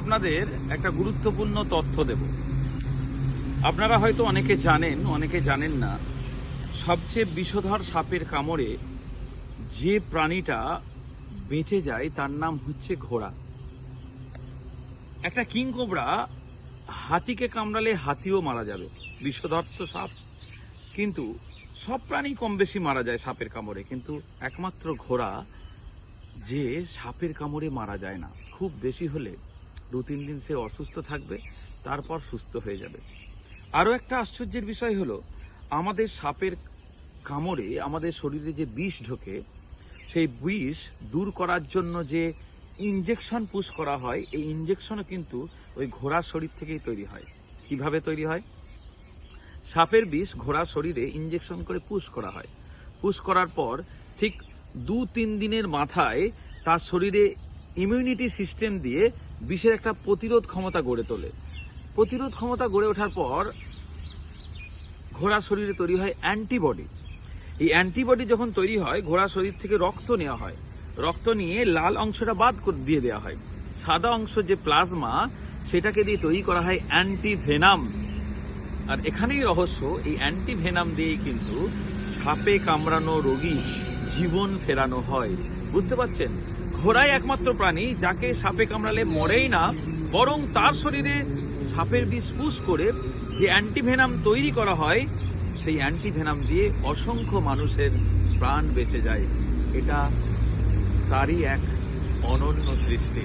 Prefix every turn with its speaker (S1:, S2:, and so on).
S1: আপনাদের একটা গুরুত্বপূর্ণ তথ্য দেব। আপনারা হয়তো অনেকে জানেন, অনেকে জানেন না। সবচেয়ে বিষধর সাপের কামড়ে যে প্রাণীটা বেঁচে যায় তার নাম হচ্ছে ঘোড়া। একটা কিংকোবরা হাতিকে কামড়ালে হাতিও মারা যাবে, বিষধর তো সাপ। কিন্তু সব প্রাণী কম বেশি মারা যায় সাপের কামড়ে, কিন্তু একমাত্র ঘোড়া যে সাপের কামড়ে মারা যায় না। খুব বেশি হলে 2-3 দিন সে অসুস্থ থাকবে, তারপর সুস্থ হয়ে যাবে। আরও একটা আশ্চর্যের বিষয় হলো, আমাদের সাপের কামড়ে আমাদের শরীরে যে বিষ ঢোকে, সেই বিষ দূর করার জন্য যে ইনজেকশন পুশ করা হয়, এই ইনজেকশনও কিন্তু ওই ঘোড়ার শরীর থেকেই তৈরি হয়। কিভাবে তৈরি হয়? সাপের বিষ ঘোড়ার শরীরে ইনজেকশন করে পুশ করা হয়। পুশ করার পর ঠিক 2-3 দিনের মাথায় তার শরীরে ইমিউনিটি সিস্টেম দিয়ে বিষের একটা প্রতিরোধ ক্ষমতা গড়ে তোলে। প্রতিরোধ ক্ষমতা গড়ে ওঠার পর ঘোড়ার শরীরে তৈরি হয় অ্যান্টিবডি। এই অ্যান্টিবডি যখন তৈরি হয়, ঘোড়ার শরীর থেকে রক্ত নেওয়া হয়। রক্ত নিয়ে লাল অংশটা বাদ করে দিয়ে দেওয়া হয়। সাদা অংশ যে প্লাজমা, সেটাকে দিয়ে তৈরি করা হয় অ্যান্টিভেনাম। আর এখানেই রহস্য, এই অ্যান্টিভেনাম দিয়েই কিন্তু সাপে কামড়ানো রোগী জীবন ফেরানো হয়। বুঝতে পারছেন? ঘোড়াই একমাত্র প্রাণী যাকে সাপে কামড়ালে মরেই না, বরং তার শরীরে সাপের বিষ পুশ করে যে অ্যান্টিভেনাম তৈরি করা হয়, সেই অ্যান্টিভেনাম দিয়ে অসংখ্য মানুষের প্রাণ বেঁচে যায়। এটা তারই এক অনন্য সৃষ্টি।